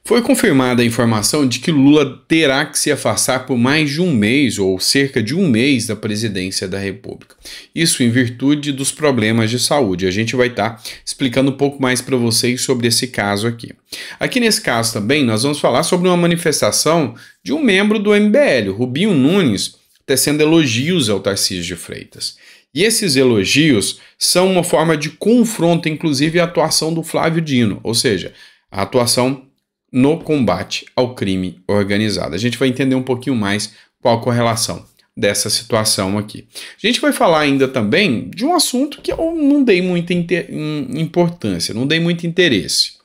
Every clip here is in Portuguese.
Foi confirmada a informação de que Lula terá que se afastar por mais de um mês, ou cerca de um mês, da presidência da República. Isso em virtude dos problemas de saúde. A gente vai estar explicando um pouco mais para vocês sobre esse caso aqui. Aqui nesse caso também nós vamos falar sobre uma manifestação de um membro do MBL, Rubinho Nunes, tecendo elogios ao Tarcísio de Freitas. E esses elogios são uma forma de confronto, inclusive, à atuação do Flávio Dino, ou seja, a atuação no combate ao crime organizado. A gente vai entender um pouquinho mais qual a correlação dessa situação aqui. A gente vai falar ainda também de um assunto que eu não dei muita importância, não dei muito interesse.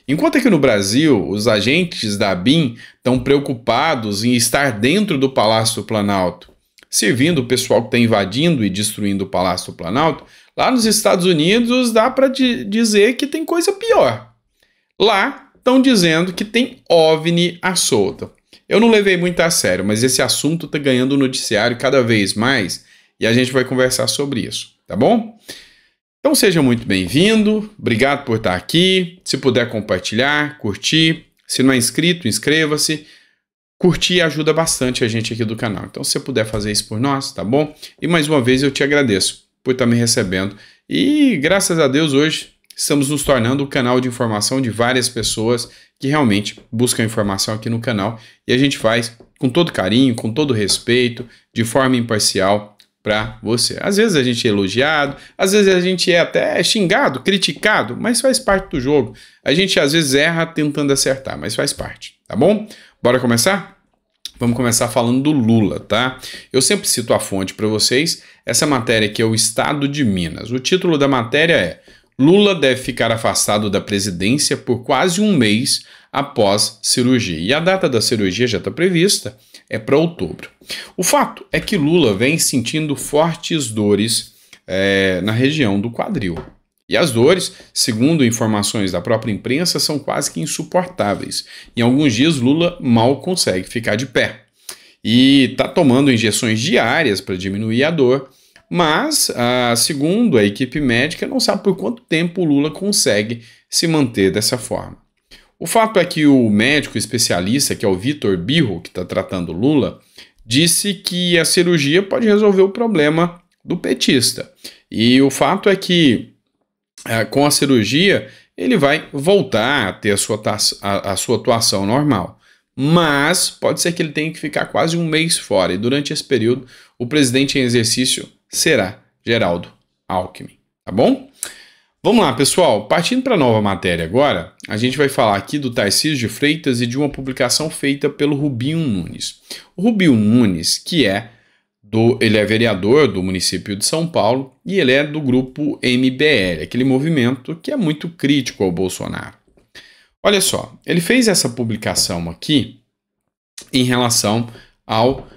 Enquanto aqui no Brasil, os agentes da ABIN estão preocupados em estar dentro do Palácio do Planalto, servindo o pessoal que está invadindo e destruindo o Palácio do Planalto, lá nos Estados Unidos dá para dizer que tem coisa pior. Lá estão dizendo que tem OVNI à solta. Eu não levei muito a sério, mas esse assunto está ganhando noticiário cada vez mais e a gente vai conversar sobre isso, tá bom? Então seja muito bem-vindo, obrigado por estar aqui. Se puder compartilhar, curtir. Se não é inscrito, inscreva-se. Curtir ajuda bastante a gente aqui do canal. Então se você puder fazer isso por nós, tá bom? E mais uma vez eu te agradeço por estar me recebendo. E graças a Deus hoje estamos nos tornando o canal de informação de várias pessoas que realmente buscam informação aqui no canal e a gente faz com todo carinho, com todo respeito, de forma imparcial para você. Às vezes a gente é elogiado, às vezes a gente é até xingado, criticado, mas faz parte do jogo. A gente às vezes erra tentando acertar, mas faz parte, tá bom? Bora começar? Vamos começar falando do Lula, tá? Eu sempre cito a fonte para vocês. Essa matéria aqui é o Estado de Minas. O título da matéria é: Lula deve ficar afastado da presidência por quase um mês após cirurgia. E a data da cirurgia já está prevista, é para outubro. O fato é que Lula vem sentindo fortes dores na região do quadril. E as dores, segundo informações da própria imprensa, são quase que insuportáveis. Em alguns dias, Lula mal consegue ficar de pé. E está tomando injeções diárias para diminuir a dor. Mas, segundo a equipe médica, não sabe por quanto tempo o Lula consegue se manter dessa forma. O fato é que o médico especialista, que é o Vitor Birro, que está tratando o Lula, disse que a cirurgia pode resolver o problema do petista. E o fato é que, com a cirurgia, ele vai voltar a ter a sua atuação normal. Mas pode ser que ele tenha que ficar quase um mês fora. E durante esse período, o presidente em exercício será Geraldo Alckmin, tá bom? Vamos lá, pessoal. Partindo para a nova matéria agora, a gente vai falar aqui do Tarcísio de Freitas e de uma publicação feita pelo Rubinho Nunes. O Rubinho Nunes, ele é vereador do município de São Paulo e ele é do grupo MBL, aquele movimento que é muito crítico ao Bolsonaro. Olha só, ele fez essa publicação aqui em relação ao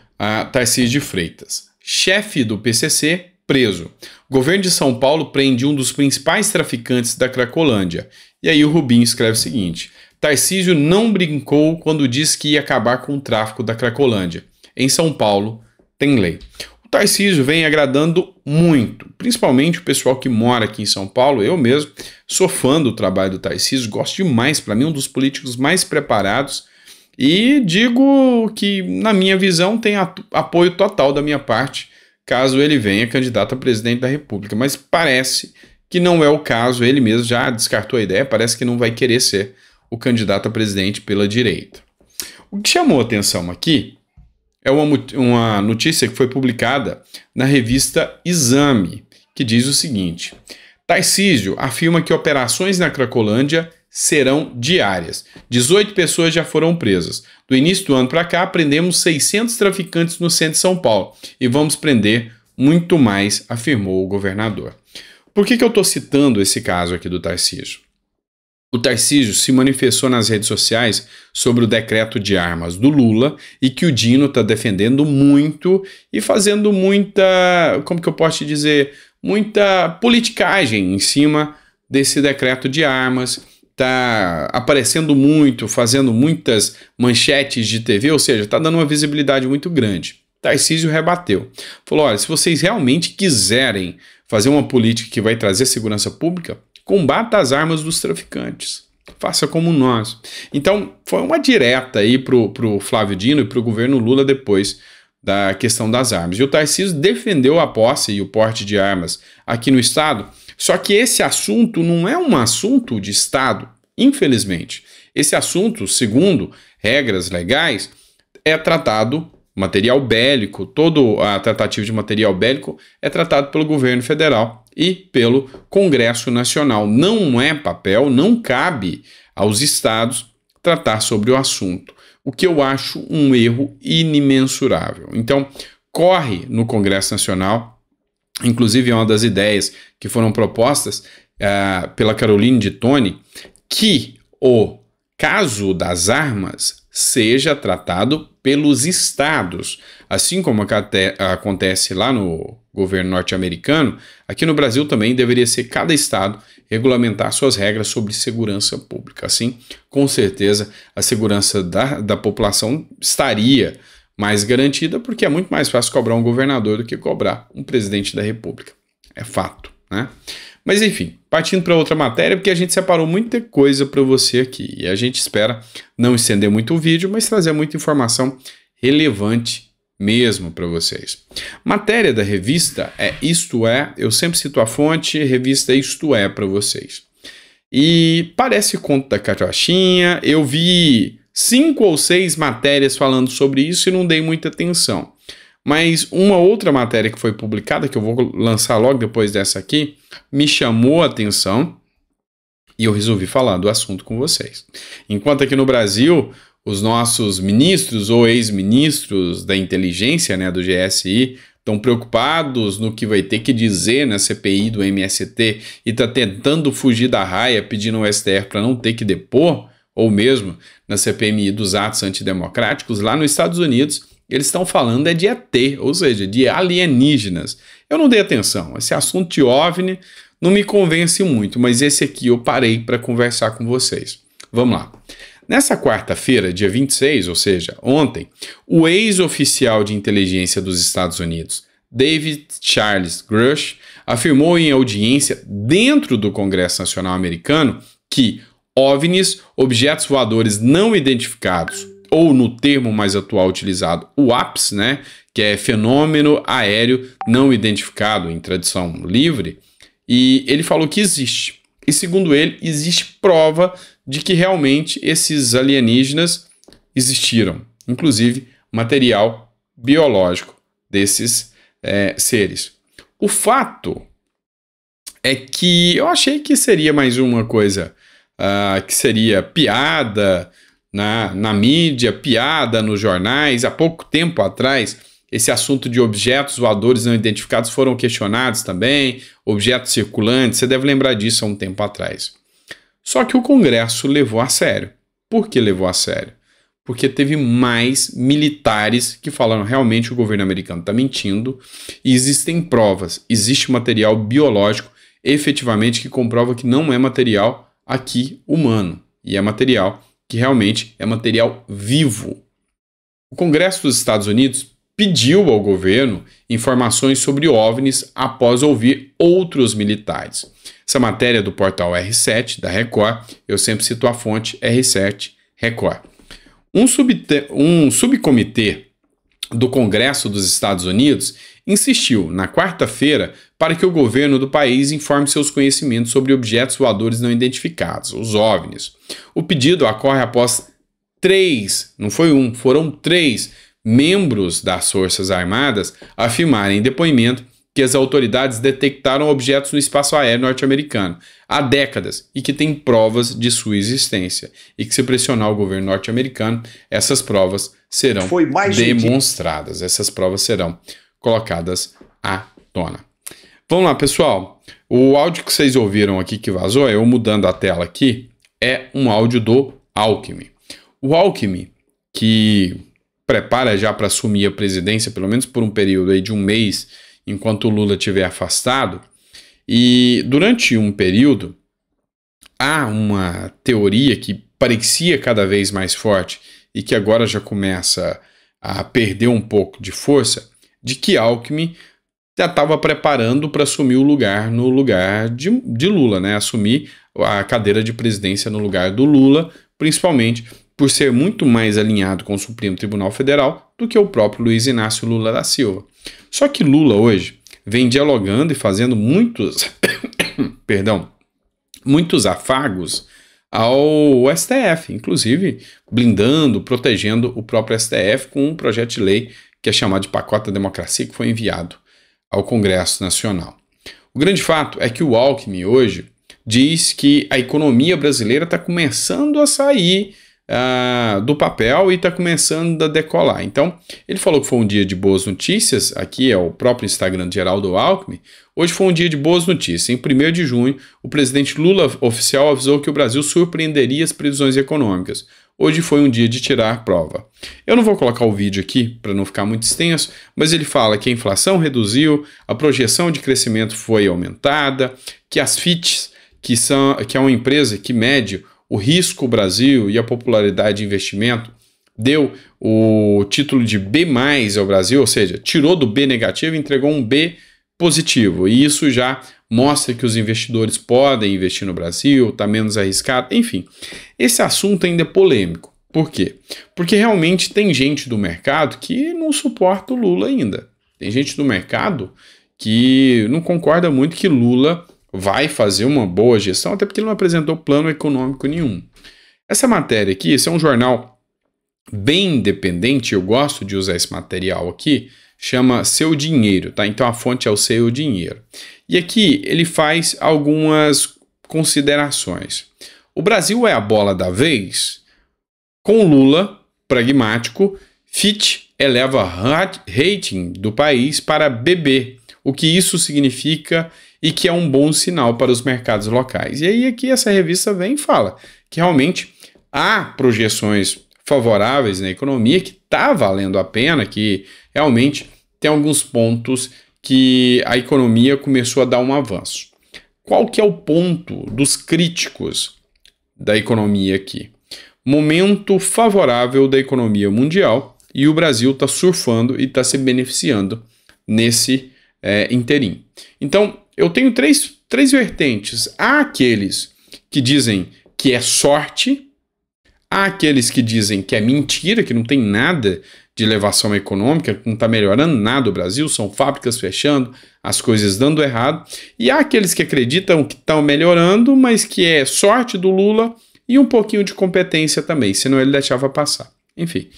Tarcísio de Freitas. Chefe do PCC preso. O governo de São Paulo prende um dos principais traficantes da Cracolândia. E aí o Rubinho escreve o seguinte: Tarcísio não brincou quando disse que ia acabar com o tráfico da Cracolândia. Em São Paulo tem lei. O Tarcísio vem agradando muito, principalmente o pessoal que mora aqui em São Paulo. Eu mesmo sou fã do trabalho do Tarcísio, gosto demais, para mim um dos políticos mais preparados. E digo que, na minha visão, tem apoio total da minha parte, caso ele venha candidato a presidente da República. Mas parece que não é o caso, ele mesmo já descartou a ideia, parece que não vai querer ser o candidato a presidente pela direita. O que chamou a atenção aqui é uma notícia que foi publicada na revista Exame, que diz o seguinte: Tarcísio afirma que operações na Cracolândia serão diárias. 18 pessoas já foram presas. Do início do ano para cá, prendemos 600 traficantes no centro de São Paulo e vamos prender muito mais, afirmou o governador. Por que eu estou citando esse caso aqui do Tarcísio? O Tarcísio se manifestou nas redes sociais sobre o decreto de armas do Lula e que o Dino está defendendo muito e fazendo muita, como que eu posso te dizer, muita politicagem em cima desse decreto de armas. Está aparecendo muito, fazendo muitas manchetes de TV, ou seja, está dando uma visibilidade muito grande. Tarcísio rebateu. Falou, olha, se vocês realmente quiserem fazer uma política que vai trazer segurança pública, combata as armas dos traficantes. faça como nós. Então, foi uma direta aí pro Flávio Dino e pro governo Lula depois da questão das armas. E o Tarcísio defendeu a posse e o porte de armas aqui no estado, só que esse assunto não é um assunto de estado, infelizmente. Esse assunto, segundo regras legais, é tratado material bélico, todo a tratativa de material bélico é tratado pelo governo federal e pelo Congresso Nacional. Não é papel, não cabe aos estados tratar sobre o assunto, o que eu acho um erro inimensurável. Então, corre no Congresso Nacional, inclusive é uma das ideias que foram propostas pela Caroline de Toni, que o caso das armas seja tratado pelos estados, assim como acontece lá no governo norte-americano. Aqui no Brasil também deveria ser cada estado regulamentar suas regras sobre segurança pública. Assim, com certeza, a segurança da população estaria mais garantida, porque é muito mais fácil cobrar um governador do que cobrar um presidente da República. É fato, né? Mas enfim, partindo para outra matéria, porque a gente separou muita coisa para você aqui e a gente espera não estender muito o vídeo, mas trazer muita informação relevante mesmo para vocês. Matéria da revista é Isto É, eu sempre cito a fonte, revista Isto É para vocês. E parece conto da carochinha, eu vi 5 ou 6 matérias falando sobre isso e não dei muita atenção. Mas uma outra matéria que foi publicada, que eu vou lançar logo depois dessa aqui, me chamou a atenção e eu resolvi falar do assunto com vocês. Enquanto aqui no Brasil, os nossos ministros ou ex-ministros da inteligência, né, do GSI, estão preocupados no que vai ter que dizer na CPI do MST e está tentando fugir da raia, pedindo ao STF para não ter que depor, ou mesmo na CPMI dos atos antidemocráticos, lá nos Estados Unidos, eles estão falando de ET, ou seja, de alienígenas. Eu não dei atenção, esse assunto de OVNI não me convence muito, mas esse aqui eu parei para conversar com vocês. Vamos lá. Nessa quarta-feira, dia 26, ou seja, ontem, o ex-oficial de inteligência dos Estados Unidos, David Charles Grush, afirmou em audiência dentro do Congresso Nacional Americano que OVNIs, objetos voadores não identificados, ou no termo mais atual utilizado, o APS, né, que é fenômeno aéreo não identificado em tradução livre, e ele falou que existe. E segundo ele, existe prova de que realmente esses alienígenas existiram, inclusive material biológico desses seres. O fato é que eu achei que seria mais uma coisa que seria piada na mídia, piada nos jornais. Há pouco tempo atrás, esse assunto de objetos voadores não identificados foram questionados também, objetos circulantes, você deve lembrar disso há um tempo atrás. Só que o Congresso levou a sério. Por que levou a sério? Porque teve mais militares que falaram realmente o governo americano está mentindo e existem provas, existe material biológico efetivamente que comprova que não é material aqui humano e é material que realmente é material vivo. O Congresso dos Estados Unidos pediu ao governo informações sobre OVNIs após ouvir outros militares. Essa matéria é do portal R7, da Record, eu sempre cito a fonte R7 Record. Um subcomitê do Congresso dos Estados Unidos insistiu, na quarta-feira, para que o governo do país informe seus conhecimentos sobre objetos voadores não identificados, os OVNIs. O pedido ocorre após 3, não foi um, foram 3 membros das Forças Armadas afirmarem em depoimento que as autoridades detectaram objetos no espaço aéreo norte-americano há décadas e que têm provas de sua existência. E que se pressionar o governo norte-americano, essas provas serão demonstradas, essas provas serão colocadas à tona. Vamos lá, pessoal. O áudio que vocês ouviram aqui que vazou, eu mudando a tela aqui, é um áudio do Alckmin. O Alckmin, que prepara já para assumir a presidência, pelo menos por um período aí de um mês, enquanto o Lula estiver afastado, e durante um período há uma teoria que parecia cada vez mais forte e que agora já começa a perder um pouco de força, de que Alckmin já estava preparando para assumir o lugar no lugar de Lula, né? Assumir a cadeira de presidência no lugar do Lula, principalmente por ser muito mais alinhado com o Supremo Tribunal Federal do que o próprio Luiz Inácio Lula da Silva. Só que Lula hoje vem dialogando e fazendo muitos, muitos afagos ao STF, inclusive blindando, protegendo o próprio STF com um projeto de lei que é chamado de Pacote da Democracia, que foi enviado ao Congresso Nacional. O grande fato é que o Alckmin hoje diz que a economia brasileira está começando a sair do papel e está começando a decolar. Então, ele falou que foi um dia de boas notícias, aqui é o próprio Instagram de Geraldo Alckmin. Hoje foi um dia de boas notícias. Em 1º de junho, o presidente Lula oficial avisou que o Brasil surpreenderia as previsões econômicas. Hoje foi um dia de tirar a prova. Eu não vou colocar o vídeo aqui para não ficar muito extenso, mas ele fala que a inflação reduziu, a projeção de crescimento foi aumentada, que as Fitch, que é uma empresa que mede o risco Brasil e a popularidade de investimento, deu o título de B+ ao Brasil, ou seja, tirou do B negativo e entregou um B positivo. E isso já mostra que os investidores podem investir no Brasil, está menos arriscado, enfim. Esse assunto ainda é polêmico. Por quê? Porque realmente tem gente do mercado que não suporta o Lula ainda. Tem gente do mercado que não concorda muito que Lula vai fazer uma boa gestão, até porque ele não apresentou plano econômico nenhum. Essa matéria aqui, esse é um jornal bem independente, eu gosto de usar esse material aqui, chama Seu Dinheiro, tá? Então a fonte é o Seu Dinheiro. E aqui ele faz algumas considerações. O Brasil é a bola da vez? Com Lula, pragmático, Fitch eleva rating do país para BB, o que isso significa e que é um bom sinal para os mercados locais. E aí aqui essa revista vem e fala que realmente há projeções favoráveis na economia, que está valendo a pena, que realmente tem alguns pontos que a economia começou a dar um avanço. Qual que é o ponto dos críticos da economia aqui? Momento favorável da economia mundial e o Brasil está surfando e está se beneficiando nesse interim. Então, eu tenho três vertentes. Há aqueles que dizem que é sorte, há aqueles que dizem que é mentira, que não tem nada de elevação econômica, que não está melhorando nada o Brasil, são fábricas fechando, as coisas dando errado, e há aqueles que acreditam que estão melhorando, mas que é sorte do Lula e um pouquinho de competência também, senão ele deixava passar. Enfim,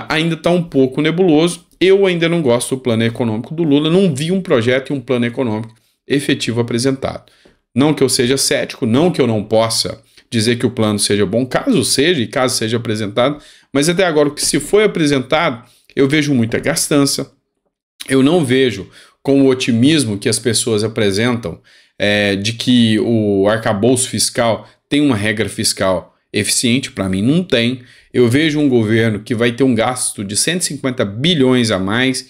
ainda está um pouco nebuloso. Eu ainda não gosto do plano econômico do Lula, não vi um projeto e um plano econômico efetivo apresentado. Não que eu seja cético, não que eu não possa dizer que o plano seja bom, caso seja e caso seja apresentado, mas até agora o que se foi apresentado, eu vejo muita gastança, eu não vejo com o otimismo que as pessoas apresentam de que o arcabouço fiscal tem uma regra fiscal eficiente, para mim não tem. Eu vejo um governo que vai ter um gasto de 150 bilhões a mais,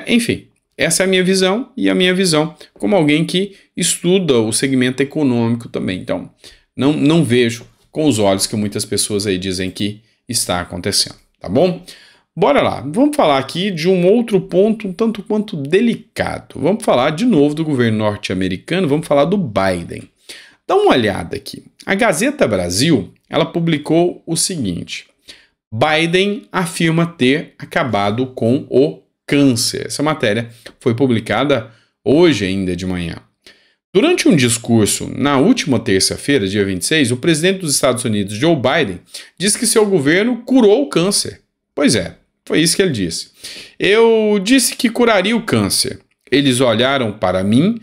enfim. Essa é a minha visão e a minha visão como alguém que estuda o segmento econômico também. Então, não vejo com os olhos que muitas pessoas aí dizem que está acontecendo, tá bom? Bora lá, vamos falar aqui de um outro ponto um tanto quanto delicado. Vamos falar de novo do governo norte-americano, vamos falar do Biden. Dá uma olhada aqui. A Gazeta Brasil, ela publicou o seguinte: Biden afirma ter acabado com o câncer. Essa matéria foi publicada hoje ainda de manhã. Durante um discurso na última terça-feira, dia 26, o presidente dos Estados Unidos, Joe Biden, disse que seu governo curou o câncer. Pois é, foi isso que ele disse. Eu disse que curaria o câncer. Eles olharam para mim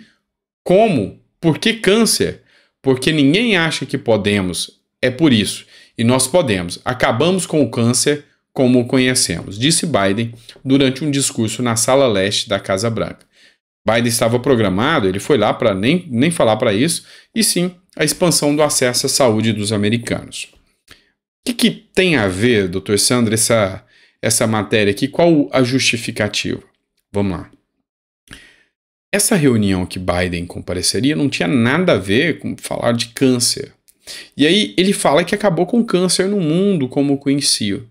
como? Por que câncer? Porque ninguém acha que podemos. É por isso. E nós podemos. Acabamos com o câncer como o conhecemos, disse Biden durante um discurso na sala leste da Casa Branca. Biden estava programado, ele foi lá para nem falar para isso, e sim a expansão do acesso à saúde dos americanos. O que tem a ver, Dr. Sandro, essa matéria aqui? Qual a justificativa? Vamos lá. Essa reunião que Biden compareceria não tinha nada a ver com falar de câncer. E aí ele fala que acabou com o câncer no mundo como conhecido.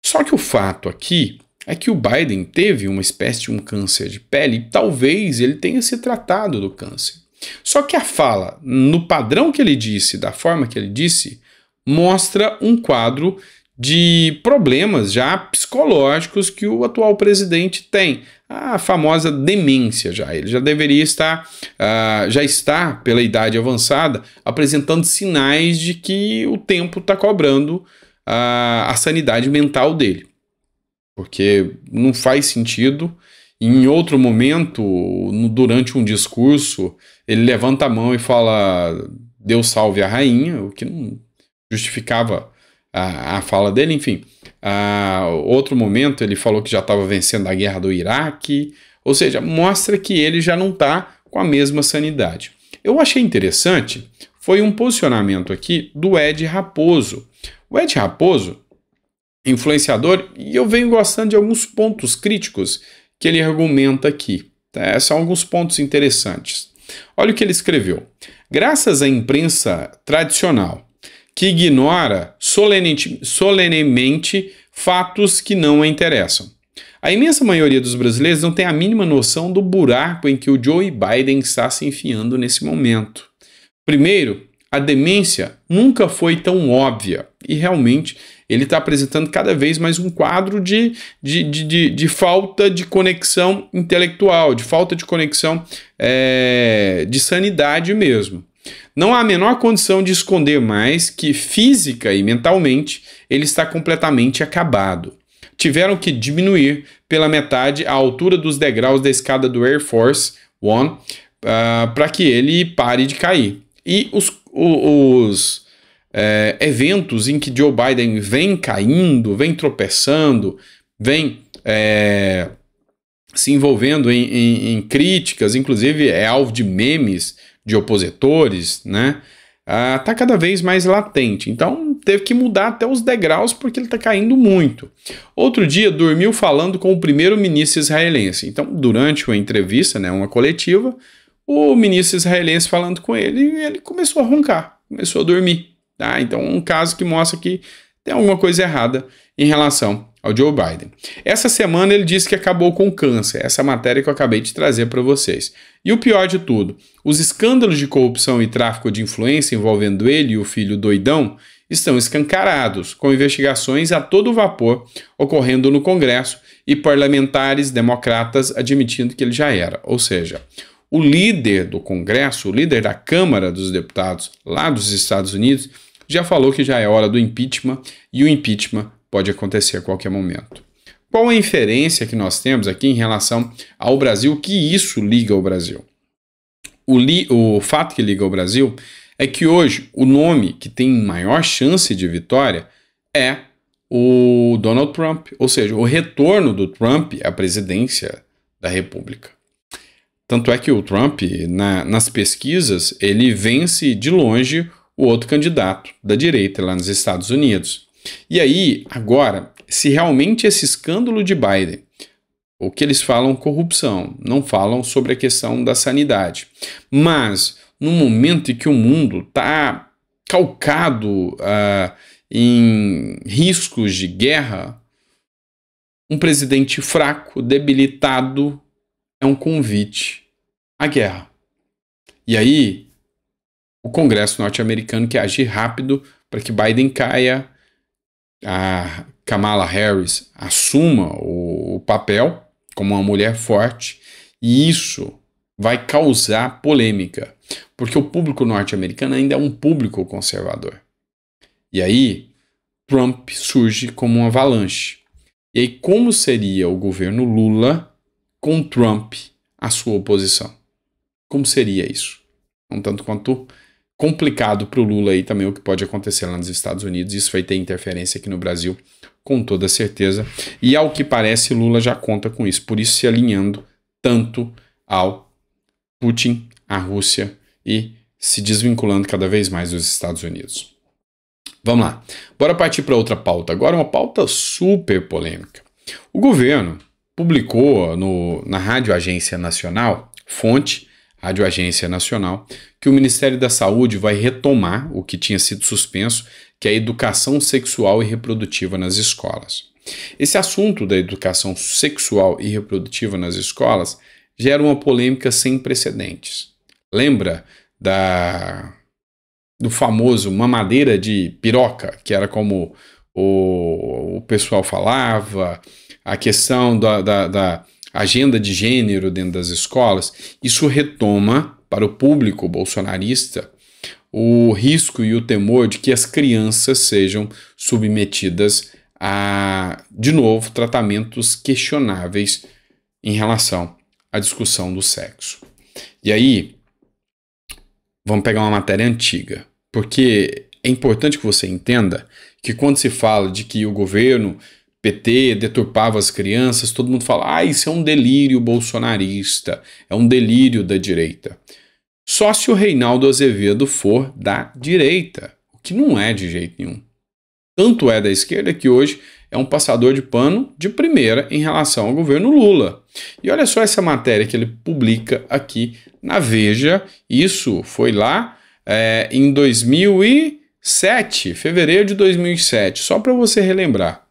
Só que o fato aqui é que o Biden teve uma espécie de um câncer de pele e talvez ele tenha se tratado do câncer. Só que a fala, no padrão que ele disse, da forma que ele disse, mostra um quadro de problemas já psicológicos que o atual presidente tem. A famosa demência já. Ele já deveria estar, já está, pela idade avançada, apresentando sinais de que o tempo está cobrando a sanidade mental dele. Porque não faz sentido. Em outro momento, durante um discurso, ele levanta a mão e fala Deus salve a rainha, o que não justificava a fala dele, enfim. Outro momento ele falou que já estava vencendo a guerra do Iraque, ou seja, mostra que ele já não está com a mesma sanidade. Eu achei interessante, foi um posicionamento aqui do Ed Raposo. O Ed Raposo, influenciador, e eu venho gostando de alguns pontos críticos que ele argumenta aqui. Tá? São alguns pontos interessantes. Olha o que ele escreveu. Graças à imprensa tradicional, que ignora solenemente fatos que não a interessam. A imensa maioria dos brasileiros não tem a mínima noção do buraco em que o Joe Biden está se enfiando nesse momento. Primeiro, a demência nunca foi tão óbvia e realmente ele está apresentando cada vez mais um quadro de falta de conexão intelectual, de falta de conexão de sanidade mesmo. Não há a menor condição de esconder mais que física e mentalmente ele está completamente acabado. Tiveram que diminuir pela metade a altura dos degraus da escada do Air Force One para que ele pare de cair. E os eventos em que Joe Biden vem caindo, vem tropeçando, vem se envolvendo em críticas, inclusive é alvo de memes de opositores, né? Tá cada vez mais latente. Então teve que mudar até os degraus porque ele está caindo muito. Outro dia dormiu falando com o primeiro-ministro israelense. Então, durante uma entrevista, né, uma coletiva, o ministro israelense falando com ele e ele começou a roncar, começou a dormir. Tá? Então, um caso que mostra que tem alguma coisa errada em relação ao Joe Biden. Essa semana ele disse que acabou com o câncer, essa matéria que eu acabei de trazer para vocês. E o pior de tudo, os escândalos de corrupção e tráfico de influência envolvendo ele e o filho doidão estão escancarados, com investigações a todo vapor ocorrendo no Congresso e parlamentares democratas admitindo que ele já era. Ou seja, o líder do Congresso, o líder da Câmara dos Deputados lá dos Estados Unidos, já falou que já é hora do impeachment e o impeachment pode acontecer a qualquer momento. Qual a inferência que nós temos aqui em relação ao Brasil, que isso liga ao Brasil? O fato que liga ao Brasil é que hoje o nome que tem maior chance de vitória é o Donald Trump, ou seja, o retorno do Trump à presidência da República. Tanto é que o Trump, nas pesquisas, ele vence de longe o outro candidato da direita lá nos Estados Unidos. E aí, agora, se realmente esse escândalo de Biden, o que eles falam corrupção, não falam sobre a questão da sanidade, mas no momento em que o mundo está calcado em riscos de guerra, um presidente fraco, debilitado, é um convite à guerra. E aí, o Congresso norte-americano quer agir rápido para que Biden caia, a Kamala Harris assuma o papel como uma mulher forte, e isso vai causar polêmica, porque o público norte-americano ainda é um público conservador. E aí, Trump surge como uma avalanche. E aí, como seria o governo Lula com Trump à sua oposição? Como seria isso? Um tanto quanto complicado para o Lula aí também o que pode acontecer lá nos Estados Unidos. Isso vai ter interferência aqui no Brasil, com toda certeza. E ao que parece, Lula já conta com isso. Por isso se alinhando tanto ao Putin, à Rússia e se desvinculando cada vez mais dos Estados Unidos. Vamos lá. Bora partir para outra pauta. Agora uma pauta super polêmica. O governo publicou na Rádio Agência Nacional, fonte Rádio Agência Nacional, que o Ministério da Saúde vai retomar o que tinha sido suspenso, que é a educação sexual e reprodutiva nas escolas. Esse assunto da educação sexual e reprodutiva nas escolas gera uma polêmica sem precedentes. Lembra do famoso mamadeira de piroca, que era como o pessoal falava, a questão da agenda de gênero dentro das escolas? Isso retoma para o público bolsonarista o risco e o temor de que as crianças sejam submetidas a, de novo, tratamentos questionáveis em relação à discussão do sexo. E aí, vamos pegar uma matéria antiga, porque é importante que você entenda que quando se fala de que o governo PT deturpava as crianças, todo mundo fala, isso é um delírio bolsonarista, é um delírio da direita. Só se o Reinaldo Azevedo for da direita, o que não é de jeito nenhum. Tanto é da esquerda que hoje é um passador de pano de primeira em relação ao governo Lula. E olha só essa matéria que ele publica aqui na Veja. Isso foi lá em 2007, fevereiro de 2007, só para você relembrar.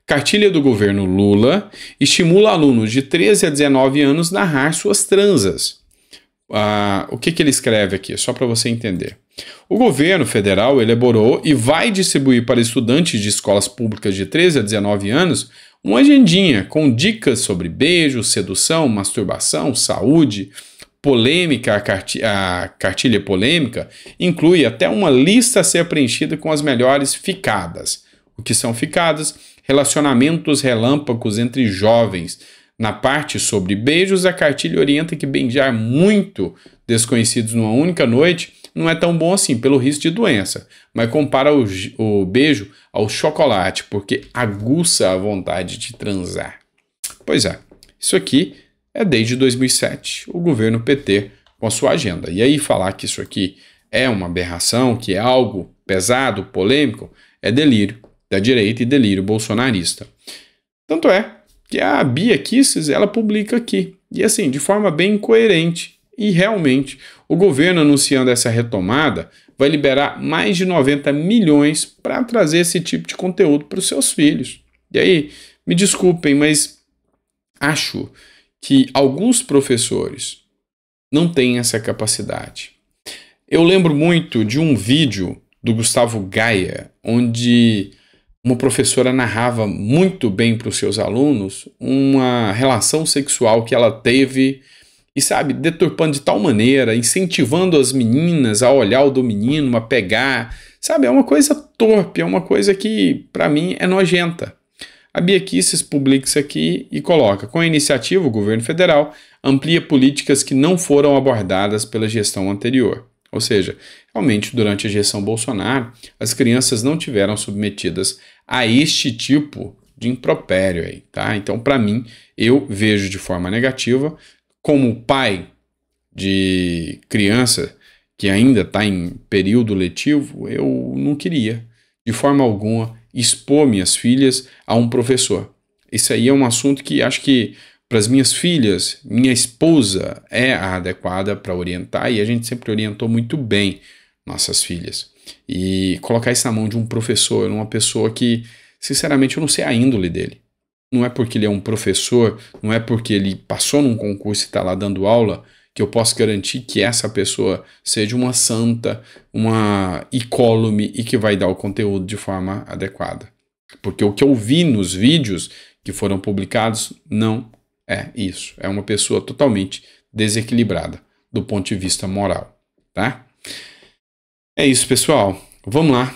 Cartilha do governo Lula estimula alunos de 13 a 19 anos a narrar suas transas. O que ele escreve aqui, só para você entender. O governo federal elaborou e vai distribuir para estudantes de escolas públicas de 13 a 19 anos uma agendinha com dicas sobre beijo, sedução, masturbação, saúde, polêmica. A cartilha polêmica inclui até uma lista a ser preenchida com as melhores ficadas. O que são ficadas? Relacionamentos relâmpagos entre jovens. Na parte sobre beijos, a cartilha orienta que beijar muito desconhecidos numa única noite não é tão bom assim, pelo risco de doença, mas compara o beijo ao chocolate, porque aguça a vontade de transar. Pois é, isso aqui é desde 2007, o governo PT com a sua agenda. E aí falar que isso aqui é uma aberração, que é algo pesado, polêmico, é delírio da direita e delírio bolsonarista. Tanto é que a Bia Kicis, ela publica aqui, e assim, de forma bem coerente, e realmente, o governo anunciando essa retomada vai liberar mais de 90 milhões para trazer esse tipo de conteúdo para os seus filhos. E aí, me desculpem, mas acho que alguns professores não têm essa capacidade. Eu lembro muito de um vídeo do Gustavo Gaia, onde uma professora narrava muito bem para os seus alunos uma relação sexual que ela teve e, sabe, deturpando de tal maneira, incentivando as meninas a olhar o do menino, a pegar, sabe, é uma coisa torpe, é uma coisa que, para mim, é nojenta. A Bia Kicis publica isso aqui e coloca, com a iniciativa, o governo federal amplia políticas que não foram abordadas pela gestão anterior. Ou seja, realmente, durante a gestão Bolsonaro, as crianças não tiveram submetidas a este tipo de impropério aí, tá? Então, para mim, eu vejo de forma negativa. Como pai de criança que ainda está em período letivo, eu não queria, de forma alguma, expor minhas filhas a um professor. Isso aí é um assunto que acho que para as minhas filhas, minha esposa é a adequada para orientar, e a gente sempre orientou muito bem nossas filhas. E colocar isso na mão de um professor, uma pessoa que, sinceramente, eu não sei a índole dele. Não é porque ele é um professor, não é porque ele passou num concurso e está lá dando aula, que eu posso garantir que essa pessoa seja uma santa, uma incólume e que vai dar o conteúdo de forma adequada. Porque o que eu vi nos vídeos que foram publicados não é isso. É uma pessoa totalmente desequilibrada do ponto de vista moral, tá? É isso, pessoal. Vamos lá.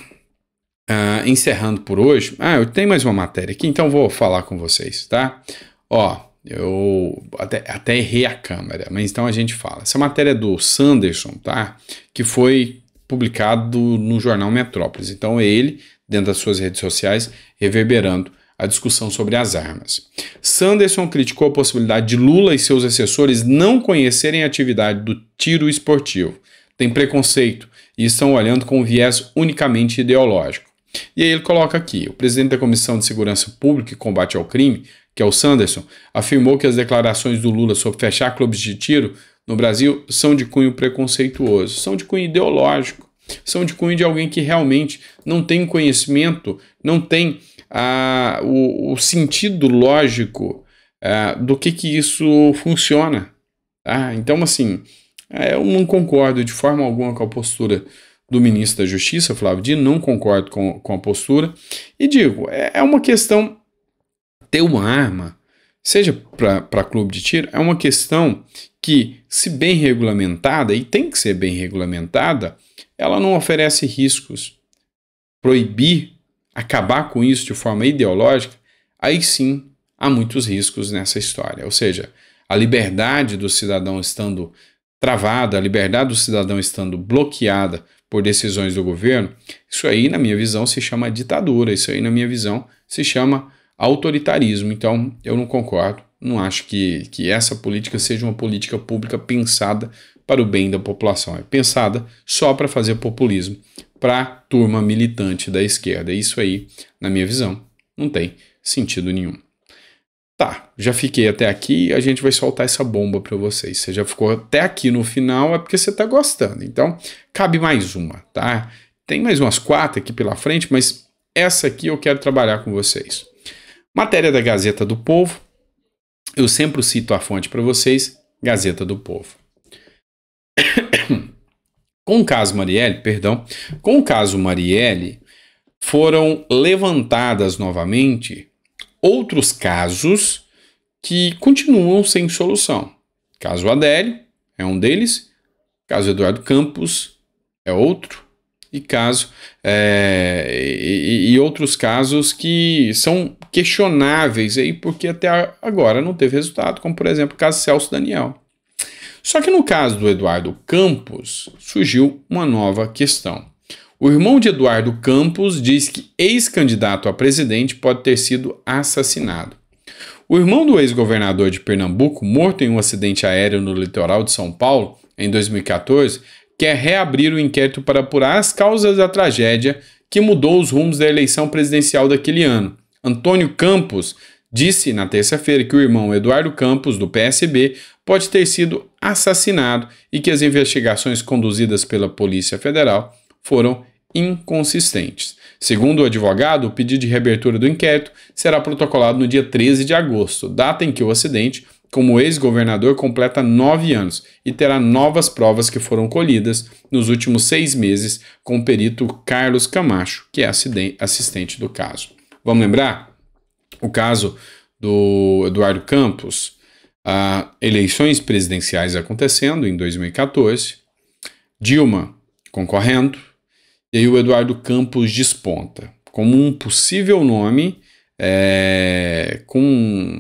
Encerrando por hoje. Eu tenho mais uma matéria aqui, então vou falar com vocês, tá? Eu até errei a câmera, mas então a gente fala. Essa matéria é do Sanderson, tá? Que foi publicado no jornal Metrópolis. Então é ele, dentro das suas redes sociais, reverberando a discussão sobre as armas. Sanderson criticou a possibilidade de Lula e seus assessores não conhecerem a atividade do tiro esportivo. Tem preconceito e estão olhando com um viés unicamente ideológico. E aí ele coloca aqui, o presidente da Comissão de Segurança Pública e Combate ao Crime, que é o Sanderson, afirmou que as declarações do Lula sobre fechar clubes de tiro no Brasil são de cunho preconceituoso, são de cunho ideológico, são de cunho de alguém que realmente não tem conhecimento, não tem o sentido lógico do que isso funciona. Tá? Então, assim, eu não concordo de forma alguma com a postura do ministro da Justiça, Flávio Dino, não concordo com a postura, e digo, é uma questão, ter uma arma, seja para clube de tiro, é uma questão que, se bem regulamentada, e tem que ser bem regulamentada, ela não oferece riscos. Proibir, acabar com isso de forma ideológica, aí sim há muitos riscos nessa história. Ou seja, a liberdade do cidadão estando travada, a liberdade do cidadão estando bloqueada por decisões do governo, isso aí, na minha visão, se chama ditadura, isso aí, na minha visão, se chama autoritarismo. Então, eu não concordo, não acho que essa política seja uma política pública pensada para o bem da população, é pensada só para fazer populismo, para a turma militante da esquerda. Isso aí, na minha visão, não tem sentido nenhum. Tá, já fiquei até aqui, a gente vai soltar essa bomba para vocês. Você já ficou até aqui no final, é porque você tá gostando. Então, cabe mais uma, tá? Tem mais umas 4 aqui pela frente, mas essa aqui eu quero trabalhar com vocês. Matéria da Gazeta do Povo. Eu sempre cito a fonte para vocês, Gazeta do Povo. Com o caso Marielle, foram levantadas novamente outros casos que continuam sem solução. Caso Adélio é um deles, caso Eduardo Campos é outro, e outros casos que são questionáveis aí, porque até agora não teve resultado, como por exemplo o caso Celso Daniel. Só que no caso do Eduardo Campos, surgiu uma nova questão. O irmão de Eduardo Campos diz que ex-candidato a presidente pode ter sido assassinado. O irmão do ex-governador de Pernambuco, morto em um acidente aéreo no litoral de São Paulo, em 2014, quer reabrir o inquérito para apurar as causas da tragédia que mudou os rumos da eleição presidencial daquele ano. Antônio Campos disse na terça-feira que o irmão Eduardo Campos, do PSB, pode ter sido assassinado e que as investigações conduzidas pela Polícia Federal foram inconsistentes. Segundo o advogado, o pedido de reabertura do inquérito será protocolado no dia 13 de agosto, data em que o acidente, como ex-governador, completa 9 anos e terá novas provas que foram colhidas nos últimos 6 meses com o perito Carlos Camacho, que é assistente do caso. Vamos lembrar? O caso do Eduardo Campos, eleições presidenciais acontecendo em 2014, Dilma concorrendo, e aí o Eduardo Campos desponta como um possível nome com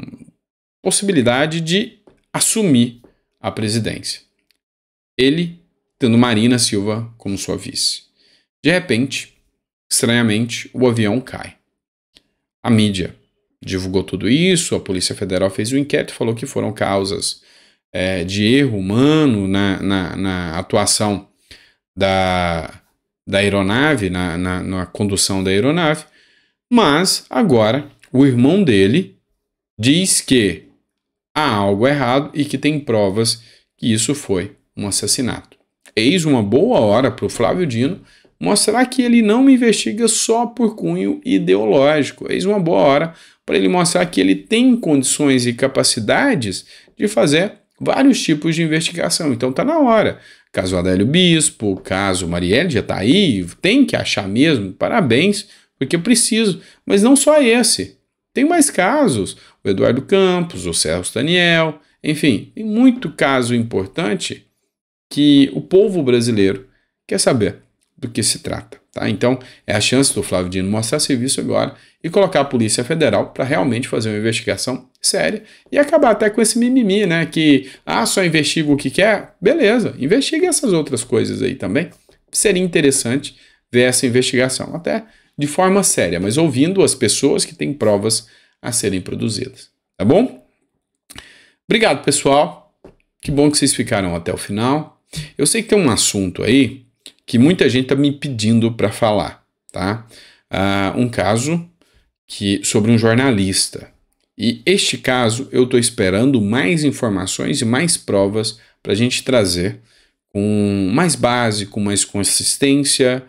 possibilidade de assumir a presidência. Ele tendo Marina Silva como sua vice. De repente, estranhamente, o avião cai. A mídia divulgou tudo isso, a Polícia Federal fez o inquérito, falou que foram causas de erro humano na atuação da aeronave, na condução da aeronave, mas agora o irmão dele diz que há algo errado e que tem provas que isso foi um assassinato. Eis uma boa hora para o Flávio Dino mostrar que ele não me investiga só por cunho ideológico. Eis uma boa hora para ele mostrar que ele tem condições e capacidades de fazer vários tipos de investigação. Então tá na hora. Caso Adélio Bispo, caso Marielle já tá aí, tem que achar mesmo, parabéns, porque eu preciso. Mas não só esse. Tem mais casos. O Eduardo Campos, o Celso Daniel, enfim, tem muito caso importante que o povo brasileiro quer saber do que se trata. Tá? Então, é a chance do Flávio Dino mostrar serviço agora e colocar a Polícia Federal para realmente fazer uma investigação séria e acabar até com esse mimimi, né? Que, só investiga o que quer? Beleza, investiga essas outras coisas aí também. Seria interessante ver essa investigação, até de forma séria, mas ouvindo as pessoas que têm provas a serem produzidas. Tá bom? Obrigado, pessoal. Que bom que vocês ficaram até o final. Eu sei que tem um assunto aí que muita gente está me pedindo para falar, tá? Um caso sobre um jornalista. E este caso eu estou esperando mais informações e mais provas para a gente trazer com mais base, com mais consistência,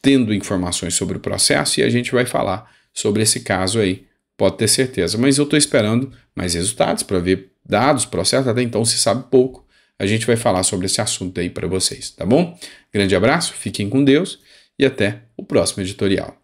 tendo informações sobre o processo e a gente vai falar sobre esse caso aí, pode ter certeza. Mas eu estou esperando mais resultados para ver dados, processo, até então se sabe pouco. A gente vai falar sobre esse assunto aí para vocês, tá bom? Grande abraço, fiquem com Deus e até o próximo editorial.